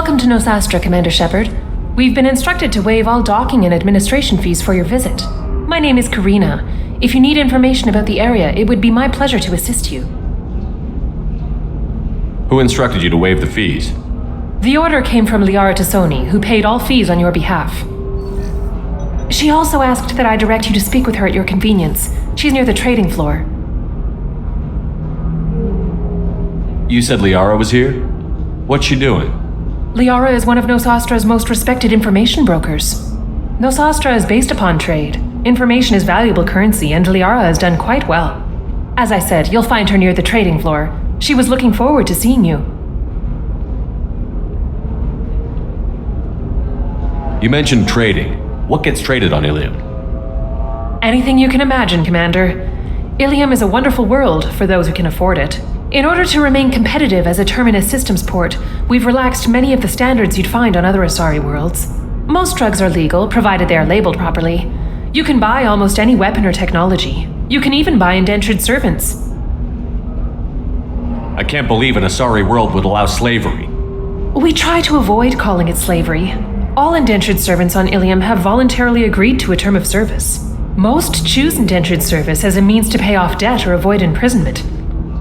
Welcome to Nosastra, Commander Shepard. We've been instructed to waive all docking and administration fees for your visit. My name is Karina. If you need information about the area, it would be my pleasure to assist you. Who instructed you to waive the fees? The order came from Liara Tassoni, who paid all fees on your behalf. She also asked that I direct you to speak with her at your convenience. She's near the trading floor. You said Liara was here? What's she doing? Liara is one of Nosastra's most respected information brokers. Nosastra is based upon trade. Information is valuable currency, and Liara has done quite well. As I said, you'll find her near the trading floor. She was looking forward to seeing you. You mentioned trading. What gets traded on Illium? Anything you can imagine, Commander. Illium is a wonderful world for those who can afford it. In order to remain competitive as a Terminus systems port, we've relaxed many of the standards you'd find on other Asari worlds. Most drugs are legal, provided they are labeled properly. You can buy almost any weapon or technology. You can even buy indentured servants. I can't believe an Asari world would allow slavery. We try to avoid calling it slavery. All indentured servants on Illium have voluntarily agreed to a term of service. Most choose indentured service as a means to pay off debt or avoid imprisonment.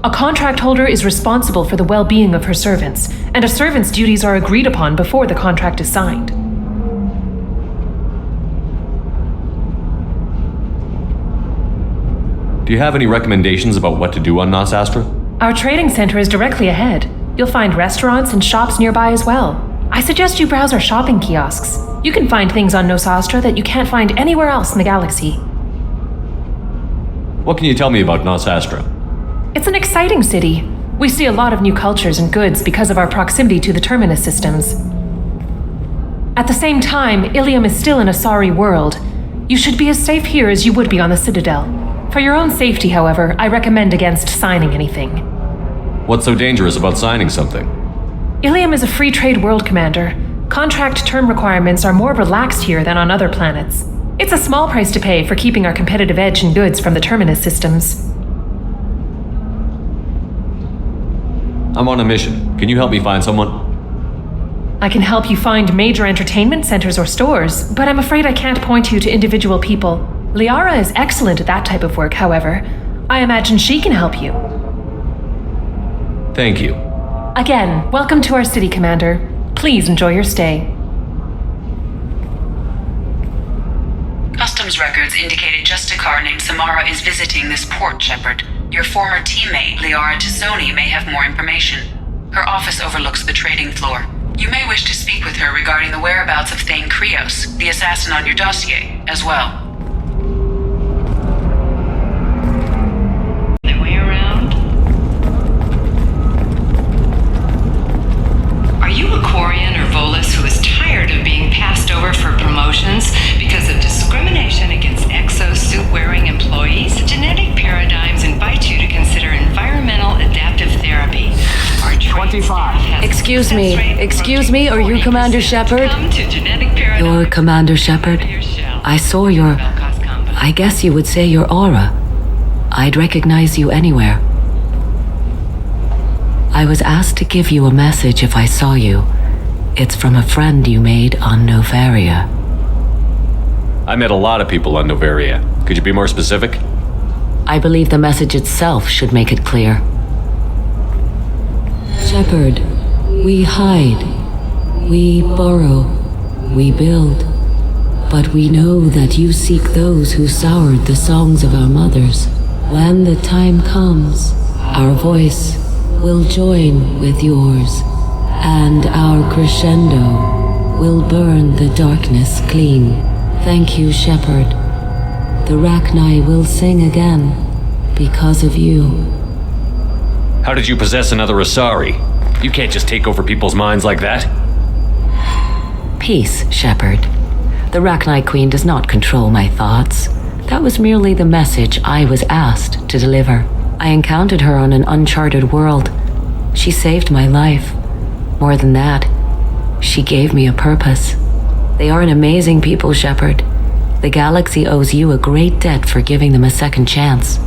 A contract holder is responsible for the well-being of her servants, and a servant's duties are agreed upon before the contract is signed. Do you have any recommendations about what to do on Nosastra? Our trading center is directly ahead. You'll find restaurants and shops nearby as well. I suggest you browse our shopping kiosks. You can find things on Nosastra that you can't find anywhere else in the galaxy. What can you tell me about Nosastra? It's an exciting city. We see a lot of new cultures and goods because of our proximity to the Terminus systems. At the same time, Illium is still an Asari world. You should be as safe here as you would be on the Citadel. For your own safety, however, I recommend against signing anything. What's so dangerous about signing something? Illium is a free trade world, Commander. Contract term requirements are more relaxed here than on other planets. It's a small price to pay for keeping our competitive edge in goods from the Terminus systems. I'm on a mission. Can you help me find someone? I can help you find major entertainment centers or stores, but I'm afraid I can't point you to individual people. Liara is excellent at that type of work, however. I imagine she can help you. Thank you. Again, welcome to our city, Commander. Please enjoy your stay. Customs records indicated just a car named Samara is visiting this port, Shepard. Your former teammate, Liara Tassoni, may have more information. Her office overlooks the trading floor. You may wish to speak with her regarding the whereabouts of Thane Krios, the assassin on your dossier, as well. The way around? Are you a Quarian or Volus who is tired of being passed over for promotions because of discrimination against exosuit-wearing employees? Genetic paradigms invite you to consider environmental adaptive therapy. Our 25. Excuse me, are you Commander Shepard? You're Commander Shepard? I saw your... I guess you would say your aura. I'd recognize you anywhere. I was asked to give you a message if I saw you. It's from a friend you made on Novaria. I met a lot of people on Novaria. Could you be more specific? I believe the message itself should make it clear. Shepard, we hide, we borrow, we build, but we know that you seek those who soured the songs of our mothers. When the time comes, our voice will join with yours, and our crescendo will burn the darkness clean. Thank you, Shepard. The Rachni will sing again because of you. How did you possess another Asari? You can't just take over people's minds like that. Peace, Shepard. The Rachni Queen does not control my thoughts. That was merely the message I was asked to deliver. I encountered her on an uncharted world. She saved my life. More than that, she gave me a purpose. They are an amazing people, Shepard. The galaxy owes you a great debt for giving them a second chance.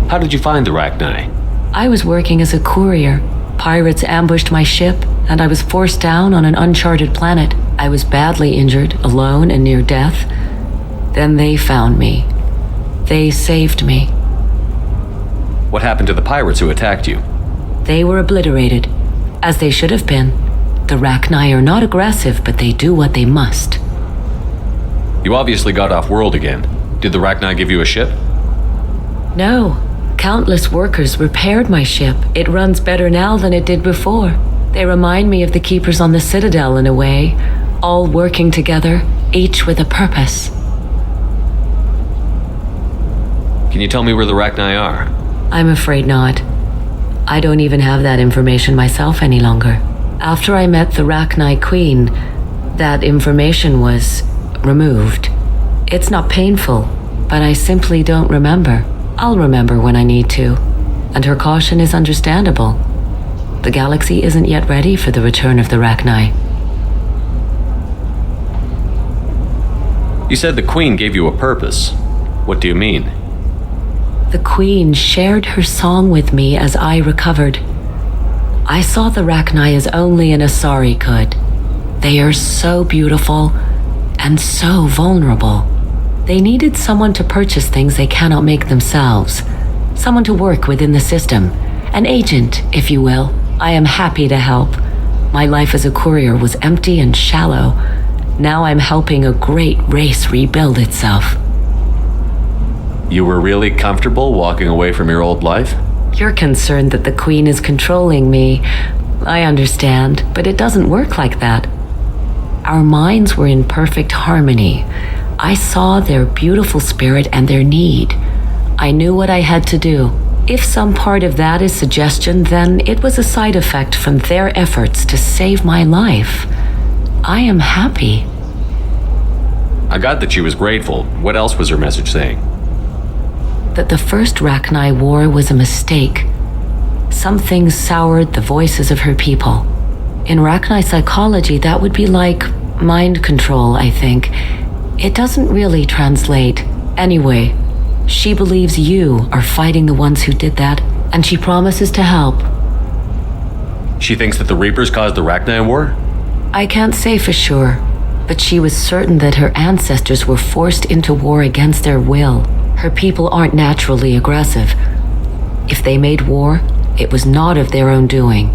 How did you find the Rachni? I was working as a courier. Pirates ambushed my ship, and I was forced down on an uncharted planet. I was badly injured, alone and near death. Then they found me. They saved me. What happened to the pirates who attacked you? They were obliterated, as they should have been. The Rachni are not aggressive, but they do what they must. You obviously got off world again. Did the Rachni give you a ship? No. Countless workers repaired my ship. It runs better now than it did before. They remind me of the keepers on the Citadel in a way, all working together, each with a purpose. Can you tell me where the Rachni are? I'm afraid not. I don't even have that information myself any longer. After I met the Rachni Queen, that information was removed. It's not painful, but I simply don't remember. I'll remember when I need to, and her caution is understandable. The galaxy isn't yet ready for the return of the Rachni. You said the Queen gave you a purpose. What do you mean? The Queen shared her song with me as I recovered. I saw the Rachni as only an Asari could. They are so beautiful and so vulnerable. They needed someone to purchase things they cannot make themselves. Someone to work within the system. An agent, if you will. I am happy to help. My life as a courier was empty and shallow. Now I'm helping a great race rebuild itself. You were really comfortable walking away from your old life? You're concerned that the Queen is controlling me. I understand, but it doesn't work like that. Our minds were in perfect harmony. I saw their beautiful spirit and their need. I knew what I had to do. If some part of that is suggestion, then it was a side effect from their efforts to save my life. I am happy. I got that she was grateful. What else was her message saying? That the first Rachni war was a mistake. Some things soured the voices of her people. In Rachni psychology, that would be like mind control, I think. It doesn't really translate. Anyway, she believes you are fighting the ones who did that, and she promises to help. She thinks that the Reapers caused the Rachni war? I can't say for sure, but she was certain that her ancestors were forced into war against their will. Her people aren't naturally aggressive. If they made war, it was not of their own doing.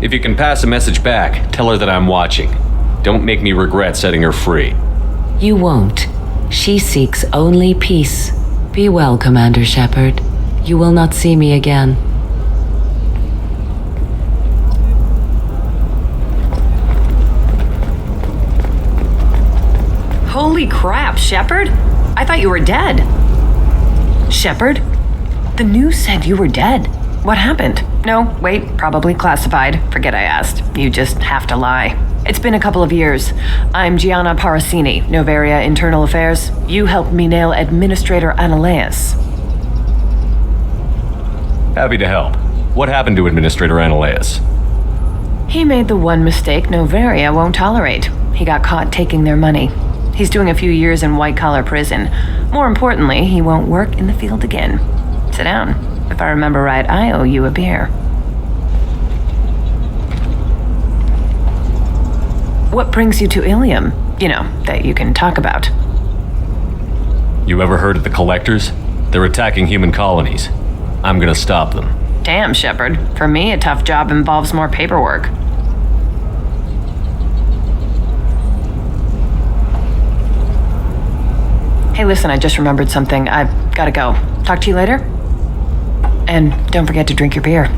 If you can pass a message back, tell her that I'm watching. Don't make me regret setting her free. You won't. She seeks only peace. Be well, Commander Shepard. You will not see me again. Holy crap, Shepard! I thought you were dead. Shepard? The news said you were dead. What happened? No, wait, probably classified. Forget I asked. You just have to lie. It's been a couple of years. I'm Gianna Parasini, Noveria Internal Affairs. You helped me nail Administrator Analeus. Happy to help. What happened to Administrator Analeus? He made the one mistake Noveria won't tolerate. He got caught taking their money. He's doing a few years in white-collar prison. More importantly, he won't work in the field again. Sit down. If I remember right, I owe you a beer. What brings you to Illium? You know, that you can talk about. You ever heard of the Collectors? They're attacking human colonies. I'm gonna stop them. Damn, Shepard. For me, a tough job involves more paperwork. Hey, listen, I just remembered something. I've gotta go. Talk to you later? And don't forget to drink your beer.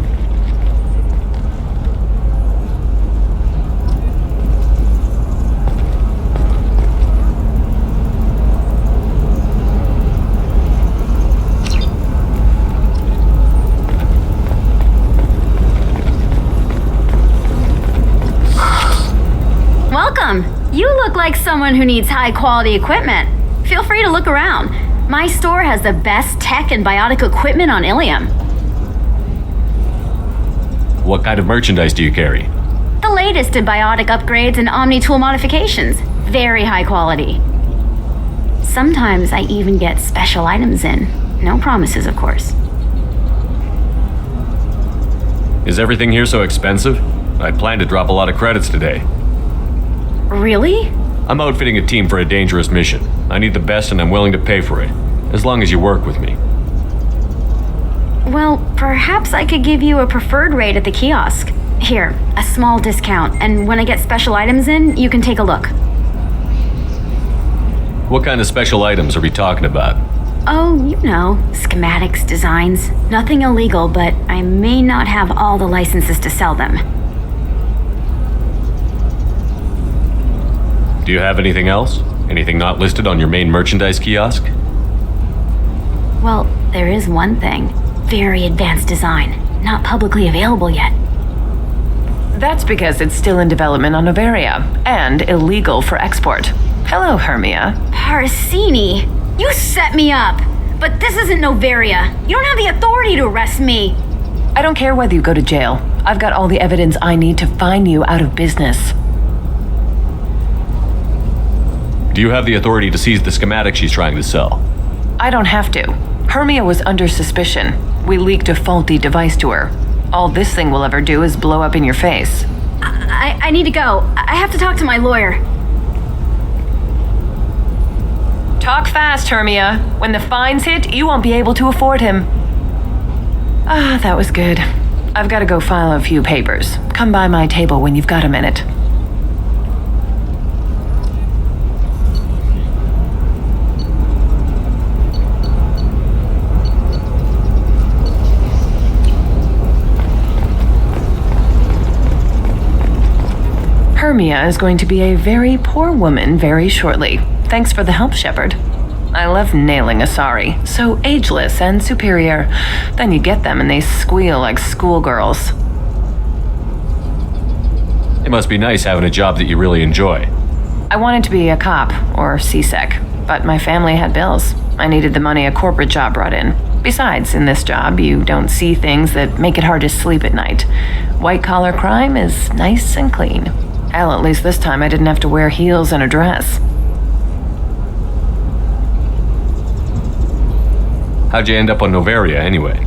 Welcome. You look like someone who needs high-quality equipment. Feel free to look around. My store has the best tech and biotic equipment on Illium. What kind of merchandise do you carry? The latest in biotic upgrades and omni-tool modifications. Very high quality. Sometimes I even get special items in. No promises, of course. Is everything here so expensive? I plan to drop a lot of credits today. Really? I'm outfitting a team for a dangerous mission. I need the best and I'm willing to pay for it, as long as you work with me. Well, perhaps I could give you a preferred rate at the kiosk. Here, a small discount, and when I get special items in, you can take a look. What kind of special items are we talking about? Oh, you know, schematics, designs. Nothing illegal, but I may not have all the licenses to sell them. Do you have anything else? Anything not listed on your main merchandise kiosk? Well, there is one thing. Very advanced design. Not publicly available yet. That's because it's still in development on Noveria, and illegal for export. Hello, Hermia. Parasini, you set me up! But this isn't Noveria. You don't have the authority to arrest me. I don't care whether you go to jail. I've got all the evidence I need to find you out of business. Do you have the authority to seize the schematic she's trying to sell? I don't have to. Hermia was under suspicion. We leaked a faulty device to her. All this thing will ever do is blow up in your face. I need to go. I have to talk to my lawyer. Talk fast, Hermia. When the fines hit, you won't be able to afford him. Ah, that was good. I've got to go file a few papers. Come by my table when you've got a minute. Hermia is going to be a very poor woman very shortly. Thanks for the help, Shepard. I love nailing asari, so ageless and superior. Then you get them and they squeal like schoolgirls. It must be nice having a job that you really enjoy. I wanted to be a cop or CSEC, but my family had bills. I needed the money a corporate job brought in. Besides, in this job, you don't see things that make it hard to sleep at night. White-collar crime is nice and clean. Hell, at least this time I didn't have to wear heels and a dress. How'd you end up on Noveria anyway?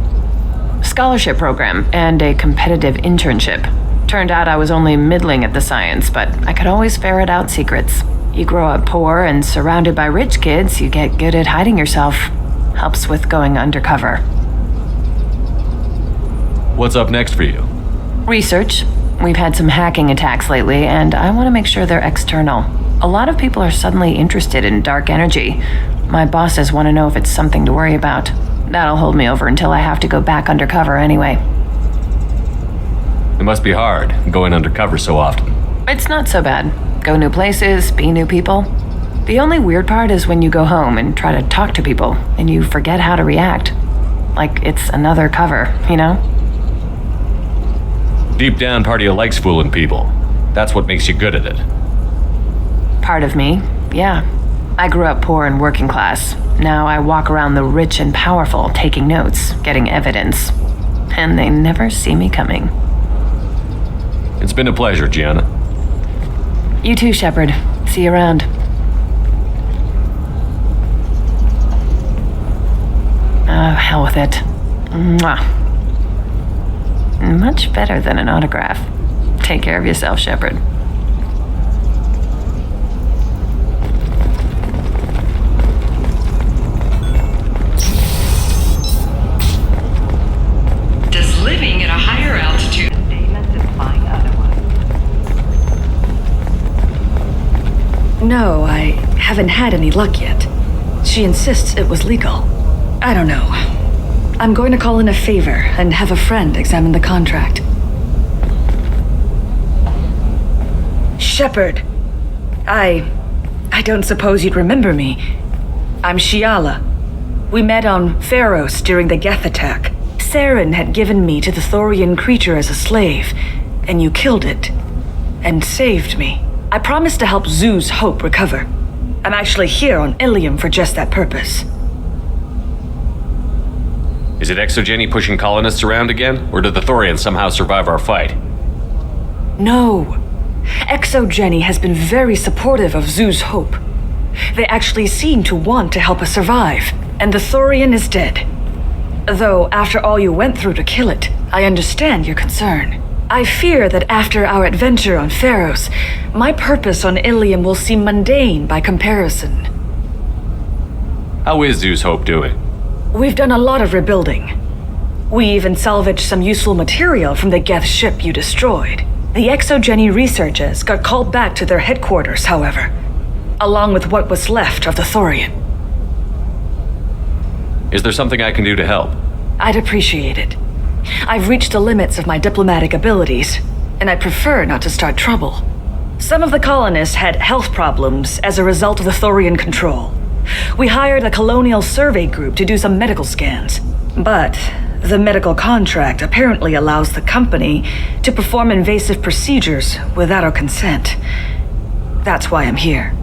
Scholarship program and a competitive internship. Turned out I was only middling at the science, but I could always ferret out secrets. You grow up poor and surrounded by rich kids, you get good at hiding yourself. Helps with going undercover. What's up next for you? Research. We've had some hacking attacks lately, and I want to make sure they're external. A lot of people are suddenly interested in dark energy. My bosses want to know if it's something to worry about. That'll hold me over until I have to go back undercover anyway. It must be hard, going undercover so often. It's not so bad. Go new places, be new people. The only weird part is when you go home and try to talk to people, and you forget how to react. Like it's another cover, you know? Deep down, part of you likes fooling people. That's what makes you good at it. Part of me, yeah. I grew up poor and working class. Now I walk around the rich and powerful, taking notes, getting evidence. And they never see me coming. It's been a pleasure, Gianna. You too, Shepard. See you around. Oh, hell with it. Mwah. Much better than an autograph. Take care of yourself, Shepard. Does living at a higher altitude statements implying otherwise? No, I haven't had any luck yet. She insists it was legal. I don't know. I'm going to call in a favor and have a friend examine the contract. Shepard, I don't suppose you'd remember me. I'm Shiala. We met on Pharos during the Geth attack. Saren had given me to the Thorian creature as a slave, and you killed it. And saved me. I promised to help Zoo's Hope recover. I'm actually here on Illium for just that purpose. Is it Exogeny pushing colonists around again, or did the Thorians somehow survive our fight? No. Exogeny has been very supportive of Zoo's Hope. They actually seem to want to help us survive, and the Thorian is dead. Though, after all you went through to kill it, I understand your concern. I fear that after our adventure on Pharos, my purpose on Illium will seem mundane by comparison. How is Zeus Hope doing? We've done a lot of rebuilding. We even salvaged some useful material from the Geth ship you destroyed. The Exogeny researchers got called back to their headquarters, however, along with what was left of the Thorian. Is there something I can do to help? I'd appreciate it. I've reached the limits of my diplomatic abilities, and I'd prefer not to start trouble. Some of the colonists had health problems as a result of the Thorian control. We hired a colonial survey group to do some medical scans, but the medical contract apparently allows the company to perform invasive procedures without our consent. That's why I'm here.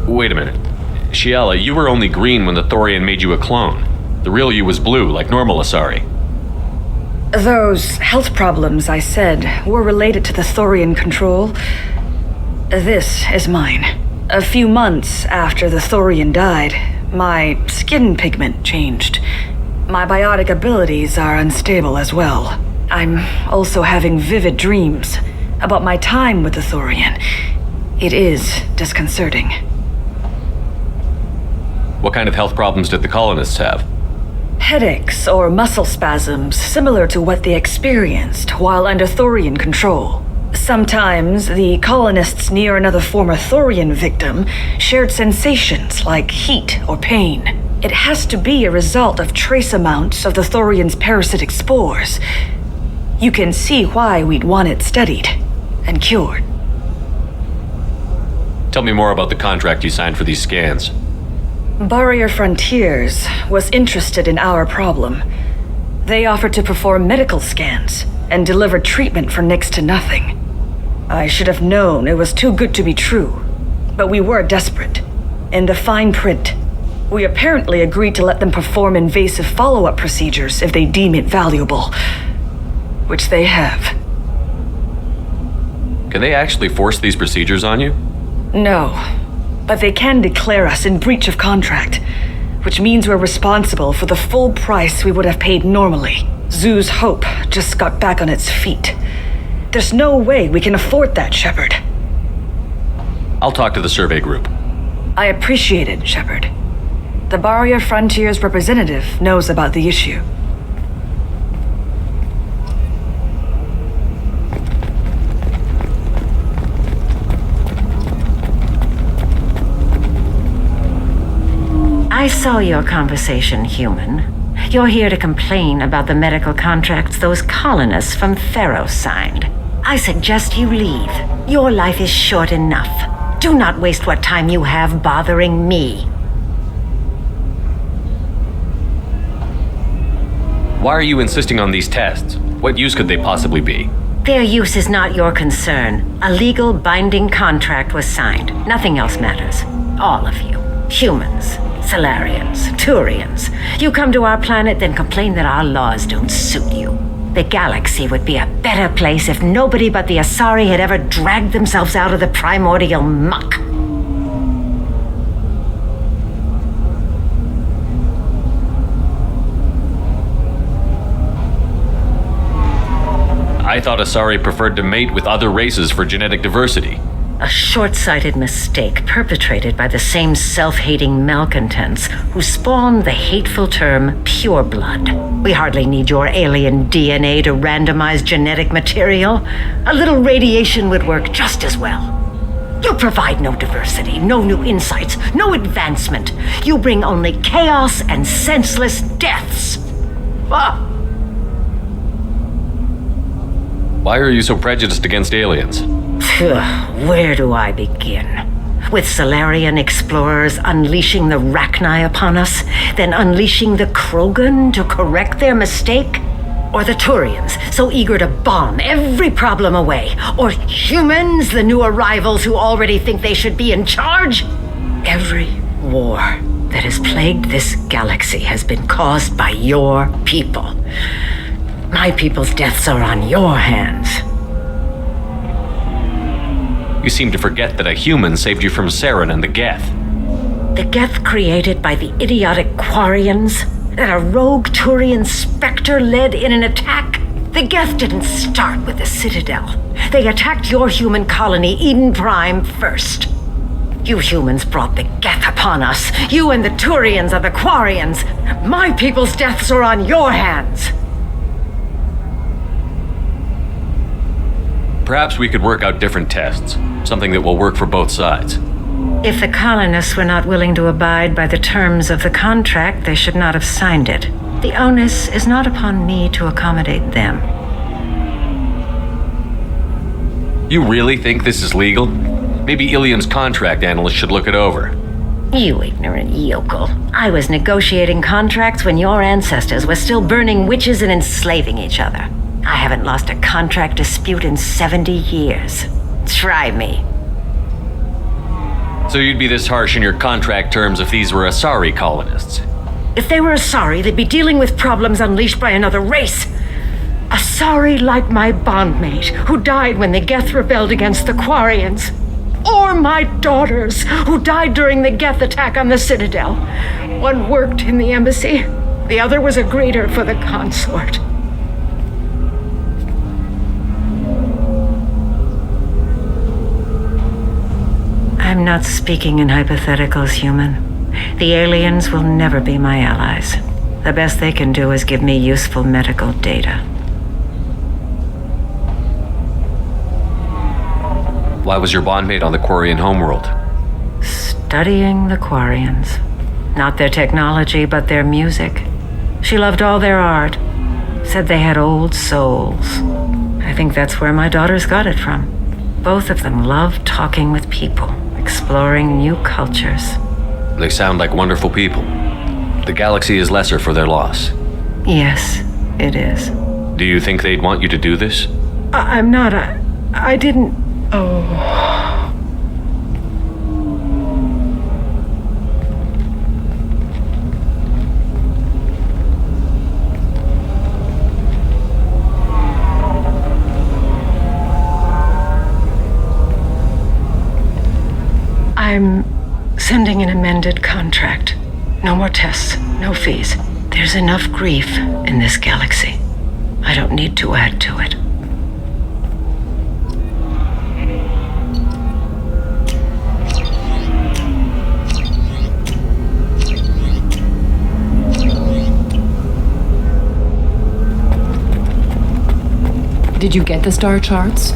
Wait a minute. Shiala, you were only green when the Thorian made you a clone. The real you was blue, like normal Asari. Those health problems I said were related to the Thorian control. This is mine. A few months after the Thorian died, my skin pigment changed. My biotic abilities are unstable as well. I'm also having vivid dreams about my time with the Thorian. It is disconcerting. What kind of health problems did the colonists have? Headaches or muscle spasms similar to what they experienced while under Thorian control. Sometimes the colonists near another former Thorian victim shared sensations like heat or pain. It has to be a result of trace amounts of the Thorian's parasitic spores. You can see why we'd want it studied and cured. Tell me more about the contract you signed for these scans. Barrier Frontiers was interested in our problem. They offered to perform medical scans and deliver treatment for next to nothing. I should have known it was too good to be true, but we were desperate. In the fine print, we apparently agreed to let them perform invasive follow-up procedures if they deem it valuable, which they have. Can they actually force these procedures on you? No, but they can declare us in breach of contract, which means we're responsible for the full price we would have paid normally. Zeus Hope just got back on its feet. There's no way we can afford that, Shepard. I'll talk to the survey group. I appreciate it, Shepard. The Barrier Frontiers representative knows about the issue. I saw your conversation, human. You're here to complain about the medical contracts those colonists from Pharos signed. I suggest you leave. Your life is short enough. Do not waste what time you have bothering me. Why are you insisting on these tests? What use could they possibly be? Their use is not your concern. A legal binding contract was signed. Nothing else matters. All of you. Humans, Solarians, Turians. You come to our planet, then complain that our laws don't suit you. The galaxy would be a better place if nobody but the Asari had ever dragged themselves out of the primordial muck. I thought Asari preferred to mate with other races for genetic diversity. A short-sighted mistake perpetrated by the same self-hating malcontents who spawned the hateful term pureblood. We hardly need your alien DNA to randomize genetic material. A little radiation would work just as well. You provide no diversity, no new insights, no advancement. You bring only chaos and senseless deaths. Ah! Why are you so prejudiced against aliens? Where do I begin? With Solarian explorers unleashing the Rachni upon us, then unleashing the Krogan to correct their mistake? Or the Turians, so eager to bomb every problem away? Or humans, the new arrivals who already think they should be in charge? Every war that has plagued this galaxy has been caused by your people. My people's deaths are on your hands. You seem to forget that a human saved you from Saren and the Geth. The Geth created by the idiotic Quarians? That a rogue Turian specter led in an attack? The Geth didn't start with the Citadel. They attacked your human colony, Eden Prime, first. You humans brought the Geth upon us. You and the Turians are the Quarians. My people's deaths are on your hands. Perhaps we could work out different tests. Something that will work for both sides. If the colonists were not willing to abide by the terms of the contract, they should not have signed it. The onus is not upon me to accommodate them. You really think this is legal? Maybe Illium's contract analyst should look it over. You ignorant yokel. I was negotiating contracts when your ancestors were still burning witches and enslaving each other. I haven't lost a contract dispute in 70 years. Try me. So you'd be this harsh in your contract terms if these were Asari colonists? If they were Asari, they'd be dealing with problems unleashed by another race. Asari like my bondmate, who died when the Geth rebelled against the Quarians. Or my daughters, who died during the Geth attack on the Citadel. One worked in the embassy, the other was a greeter for the consort. I'm not speaking in hypotheticals, human. The aliens will never be my allies. The best they can do is give me useful medical data. Why was your bondmate on the Quarian homeworld? Studying the Quarians. Not their technology, but their music. She loved all their art. Said they had old souls. I think that's where my daughters got it from. Both of them love talking with people, exploring new cultures. They sound like wonderful people. The galaxy is lesser for their loss. Yes, it is. Do you think they'd want you to do this? I'm not. I didn't. Oh. I'm sending an amended contract. No more tests, no fees. There's enough grief in this galaxy. I don't need to add to it. Did you get the star charts?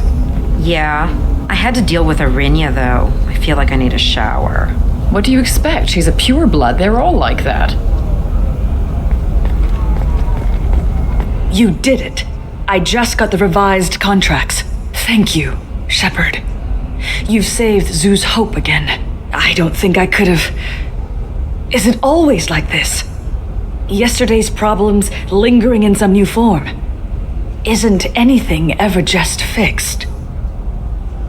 Yeah. I had to deal with Arinya, though. I feel like I need a shower. What do you expect? She's a pureblood. They're all like that. You did it. I just got the revised contracts. Thank you, Shepard. You've saved Zoo's hope again. I don't think I could have... Is it always like this? Yesterday's problems lingering in some new form. Isn't anything ever just fixed?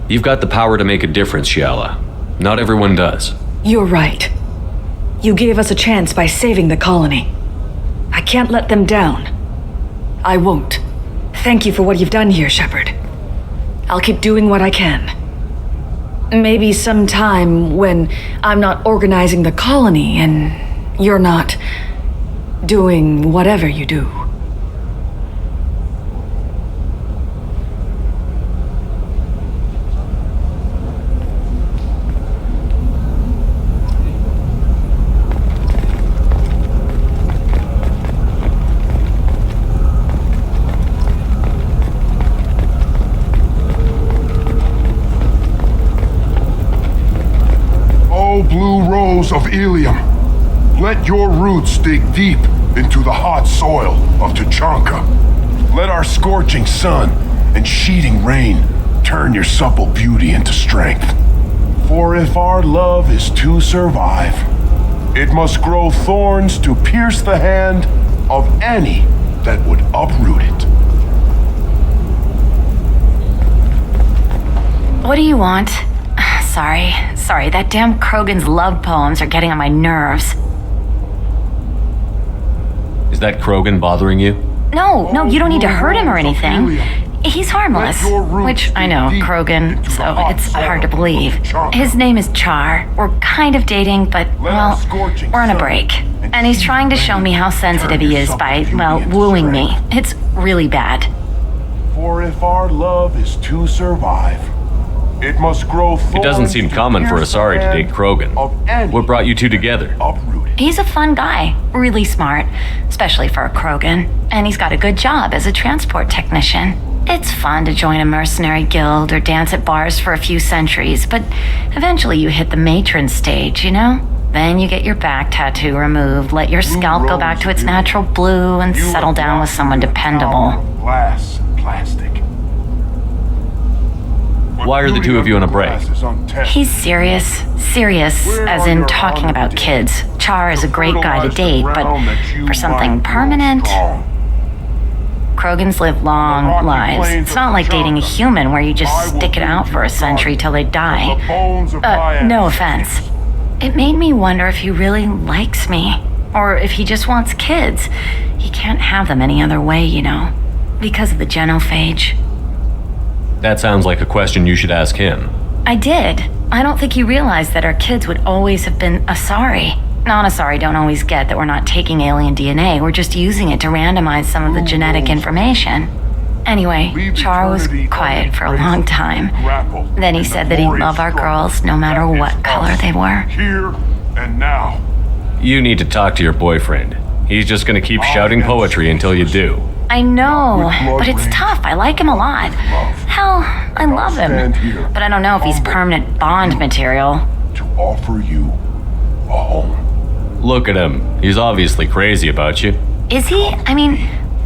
You've got the power to make a difference, Shiala. Not everyone does. You're right. You gave us a chance by saving the colony. I can't let them down. I won't. Thank you for what you've done here, Shepard. I'll keep doing what I can. Maybe sometime when I'm not organizing the colony and you're not doing whatever you do. Blue rose of Illium, let your roots dig deep into the hot soil of Tuchanka. Let our scorching sun and sheeting rain turn your supple beauty into strength. For if our love is to survive, it must grow thorns to pierce the hand of any that would uproot it. What do you want? Sorry, that damn Krogan's love poems are getting on my nerves. Is that Krogan bothering you? No, you don't need to hurt him or anything. He's harmless, which I know, Krogan, so it's hard to believe. His name is Char. We're kind of dating, but, well, we're on a break. And he's trying to show me how sensitive he is by, well, wooing me. It's really bad. For if our love is to survive, it must grow thorns. It doesn't seem common for Asari to date Krogan. What brought you two together? He's a fun guy, really smart, especially for a Krogan. And he's got a good job as a transport technician. It's fun to join a mercenary guild or dance at bars for a few centuries, but eventually you hit the matron stage, you know? Then you get your back tattoo removed, let your scalp go back to its natural blue, and settle down with someone dependable. Glass and plastic. Why are the two of you on a break? He's serious. Serious, as in talking about kids. Char is a great guy to date, but for something permanent... Krogans live long lives. It's not like dating a human where you just stick it out for a century till they die. No offense. It made me wonder if he really likes me, or if he just wants kids. He can't have them any other way, you know, because of the genophage. That sounds like a question you should ask him. I did. I don't think he realized that our kids would always have been Asari. Non-Asari don't always get that we're not taking alien DNA, we're just using it to randomize some of the genetic information. Anyway, Char was quiet for a long time. Then he said that he'd love our girls no matter what color they were. Here and now. You need to talk to your boyfriend. He's just gonna keep shouting poetry until you do. I know, but it's tough. I like him a lot. Hell, I love him. But I don't know if he's permanent Bond material. To offer you a home. Look at him. He's obviously crazy about you. Is he? I mean,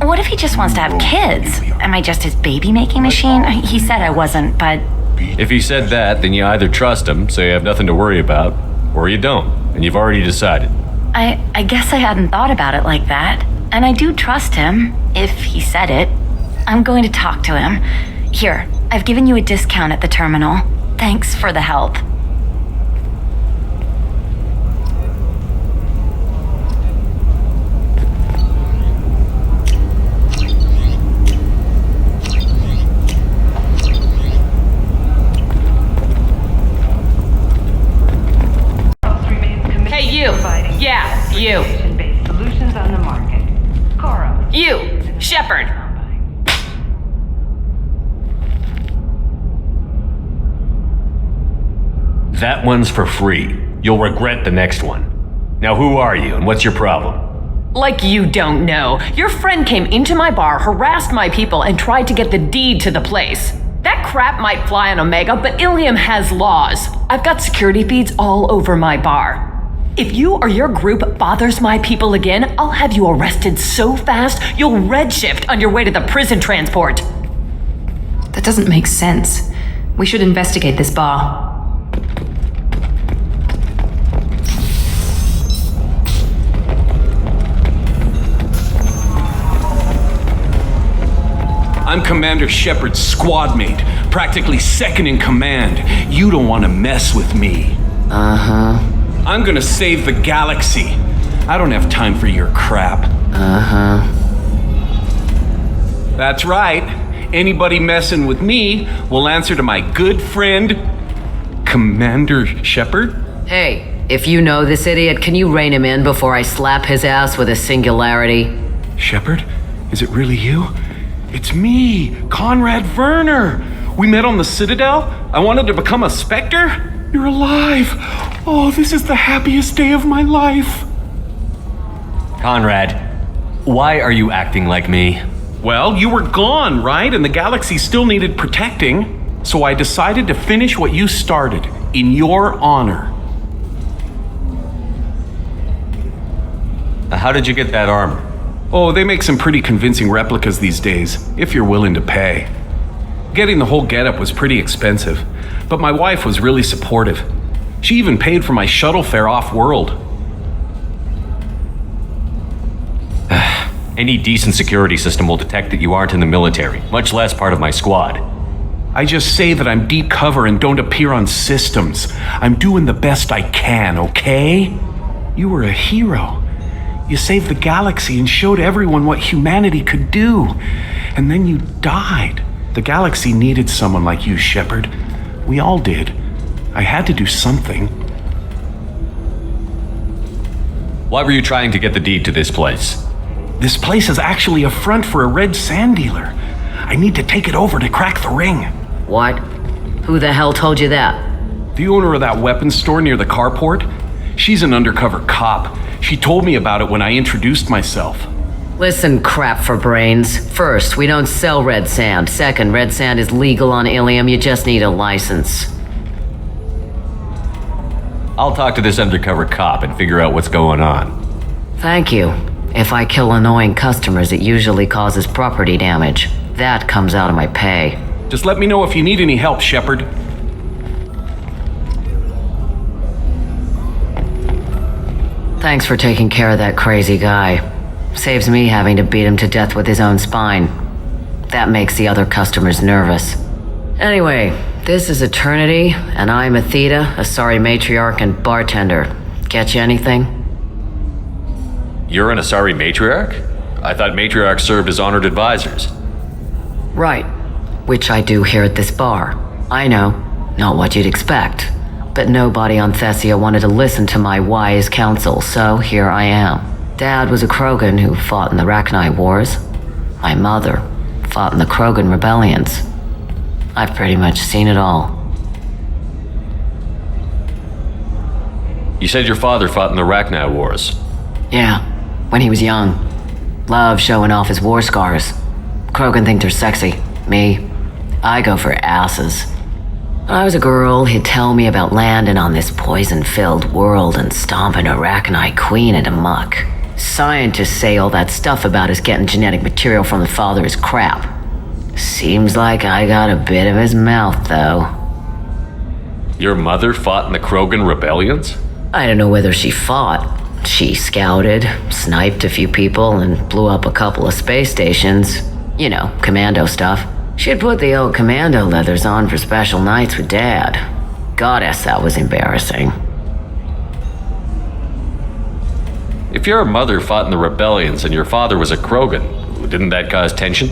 what if he just wants to have kids? Am I just his baby-making machine? He said I wasn't, but... If he said that, then you either trust him, so you have nothing to worry about, or you don't, and you've already decided. I guess I hadn't thought about it like that. And I do trust him, if he said it. I'm going to talk to him. Here, I've given you a discount at the terminal. Thanks for the help. Yeah, you. Solutions on the market. Coro. You, Shepard. That one's for free. You'll regret the next one. Now who are you and what's your problem? Like you don't know. Your friend came into my bar, harassed my people, and tried to get the deed to the place. That crap might fly on Omega, but Illium has laws. I've got security feeds all over my bar. If you or your group bothers my people again, I'll have you arrested so fast you'll redshift on your way to the prison transport. That doesn't make sense. We should investigate this bar. I'm Commander Shepard's squad mate, practically second in command. You don't want to mess with me. Uh-huh. I'm gonna save the galaxy. I don't have time for your crap. Uh-huh. That's right. Anybody messing with me will answer to my good friend, Commander Shepard. Hey, if you know this idiot, can you rein him in before I slap his ass with a singularity? Shepard? Is it really you? It's me, Conrad Werner. We met on the Citadel. I wanted to become a Spectre. You're alive. Oh, this is the happiest day of my life. Conrad, why are you acting like me? Well, you were gone, right? And the galaxy still needed protecting. So I decided to finish what you started, in your honor. How did you get that armor? Oh, they make some pretty convincing replicas these days, if you're willing to pay. Getting the whole getup was pretty expensive, but my wife was really supportive. She even paid for my shuttle fare off-world. Any decent security system will detect that you aren't in the military, much less part of my squad. I just say that I'm deep cover and don't appear on systems. I'm doing the best I can, okay? You were a hero. You saved the galaxy and showed everyone what humanity could do. And then you died. The galaxy needed someone like you, Shepard. We all did. I had to do something. Why were you trying to get the deed to this place? This place is actually a front for a red sand dealer. I need to take it over to crack the ring. What? Who the hell told you that? The owner of that weapons store near the carport? She's an undercover cop. She told me about it when I introduced myself. Listen, crap for brains. First, we don't sell red sand. Second, red sand is legal on Illium. You just need a license. I'll talk to this undercover cop and figure out what's going on. Thank you. If I kill annoying customers, it usually causes property damage. That comes out of my pay. Just let me know if you need any help, Shepard. Thanks for taking care of that crazy guy. Saves me having to beat him to death with his own spine. That makes the other customers nervous. Anyway, this is Eternity, and I'm Athena, asari matriarch and bartender. Get you anything? You're an asari matriarch? I thought matriarchs served as honored advisors. Right, which I do here at this bar. I know, not what you'd expect. But nobody on Thessia wanted to listen to my wise counsel, so here I am. Dad was a Krogan who fought in the Rachni Wars. My mother fought in the Krogan rebellions. I've pretty much seen it all. You said your father fought in the Rachni Wars. Yeah, when he was young. Loved showing off his war scars. Krogan think they're sexy. Me, I go for asses. When I was a girl, he'd tell me about landing on this poison-filled world and stomping a Rachni queen into muck. Scientists say all that stuff about us getting genetic material from the father is crap. Seems like I got a bit of his mouth, though. Your mother fought in the Krogan rebellions? I don't know whether she fought. She scouted, sniped a few people, and blew up a couple of space stations. You know, commando stuff. She'd put the old commando leathers on for special nights with Dad. Goddess, that was embarrassing. If your mother fought in the rebellions and your father was a Krogan, didn't that cause tension?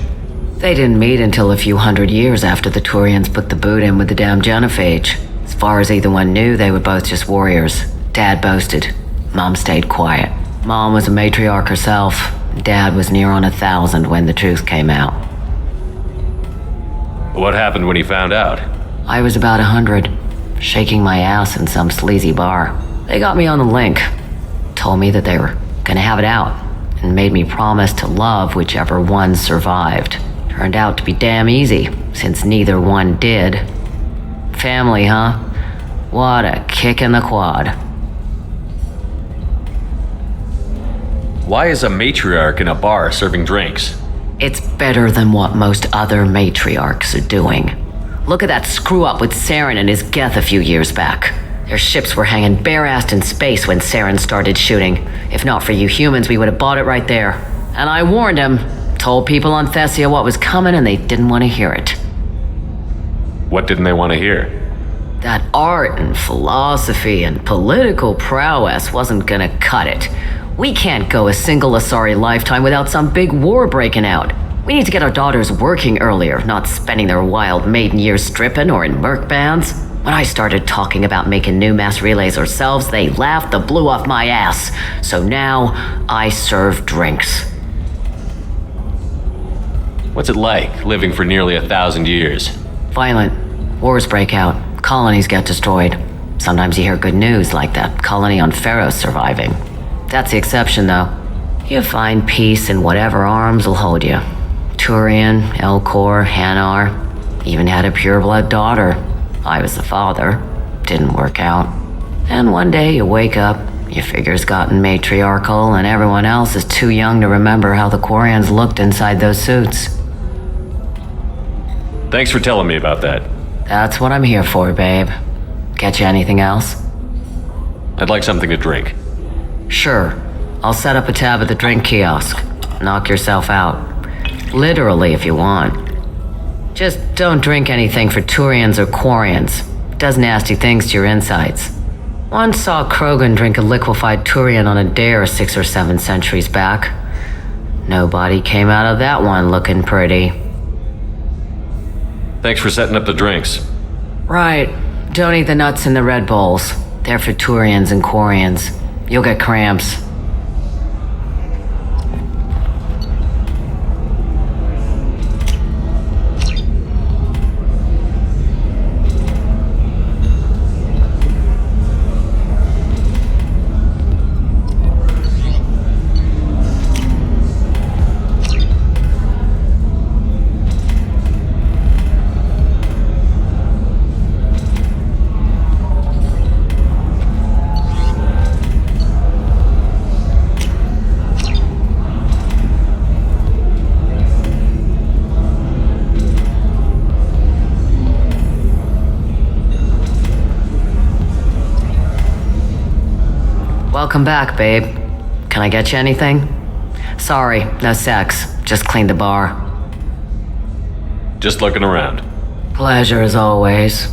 They didn't meet until a few hundred years after the Turians put the boot in with the damn genophage. As far as either one knew, they were both just warriors. Dad boasted. Mom stayed quiet. Mom was a matriarch herself. Dad was near on 1,000 when the truth came out. What happened when he found out? I was about 100, shaking my ass in some sleazy bar. They got me on the link. Told me that they were gonna have it out, and made me promise to love whichever one survived. Turned out to be damn easy, since neither one did. Family, huh? What a kick in the quad. Why is a matriarch in a bar serving drinks? It's better than what most other matriarchs are doing. Look at that screw-up with Saren and his Geth a few years back. Their ships were hanging bare-assed in space when Saren started shooting. If not for you humans, we would have bought it right there. And I warned him, told people on Thessia what was coming, and they didn't want to hear it. What didn't they want to hear? That art and philosophy and political prowess wasn't gonna cut it. We can't go a single Asari lifetime without some big war breaking out. We need to get our daughters working earlier, not spending their wild maiden years stripping or in merc bands. When I started talking about making new mass relays ourselves, they laughed the blue off my ass. So now, I serve drinks. What's it like, living for nearly 1,000 years? Violent. Wars break out. Colonies get destroyed. Sometimes you hear good news, like that colony on Pharaoh surviving. That's the exception, though. You find peace in whatever arms will hold you. Turian, Elcor, Hanar. Even had a pureblood daughter. I was the father. Didn't work out. And one day you wake up, your figure's gotten matriarchal, and everyone else is too young to remember how the Quarians looked inside those suits. Thanks for telling me about that. That's what I'm here for, babe. Get you anything else? I'd like something to drink. Sure. I'll set up a tab at the drink kiosk. Knock yourself out. Literally, if you want. Just don't drink anything for Turians or Quarians. It does nasty things to your insides. Once saw Krogan drink a liquefied Turian on a dare 6 or 7 centuries back. Nobody came out of that one looking pretty. Thanks for setting up the drinks. Right. Don't eat the nuts in the Red Bowls. They're for Turians and Quarians. You'll get cramps. Welcome back, babe. Can I get you anything? Sorry, no sex. Just cleaned the bar. Just looking around. Pleasure as always.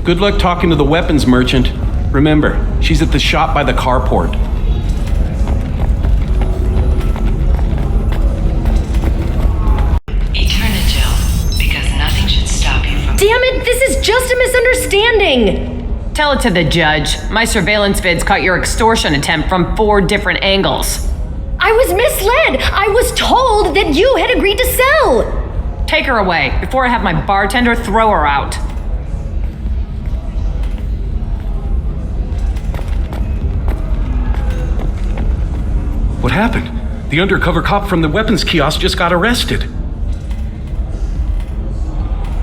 Good luck talking to the weapons merchant. Remember, she's at the shop by the carport. Eternigel, because nothing should stop you from... Damn it, this is just a misunderstanding! Tell it to the judge. My surveillance vids caught your extortion attempt from 4 different angles. I was misled! I was told that you had agreed to sell! Take her away, before I have my bartender throw her out. What happened? The undercover cop from the weapons kiosk just got arrested.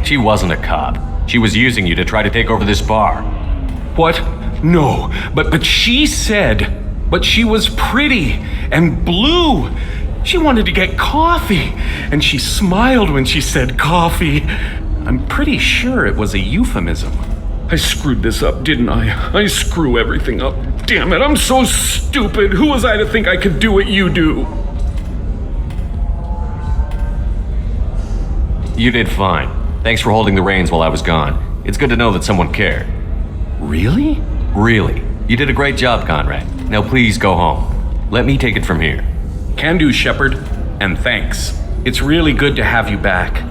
She wasn't a cop. She was using you to try to take over this bar. What? No, but she said, but she was pretty and blue. She wanted to get coffee, and she smiled when she said coffee. I'm pretty sure it was a euphemism. I screwed this up, didn't I? I screw everything up. Damn it, I'm so stupid. Who was I to think I could do what you do? You did fine. Thanks for holding the reins while I was gone. It's good to know that someone cared. Really? Really. You did a great job, Conrad. Now please go home. Let me take it from here. Can do, Shepard. And thanks. It's really good to have you back.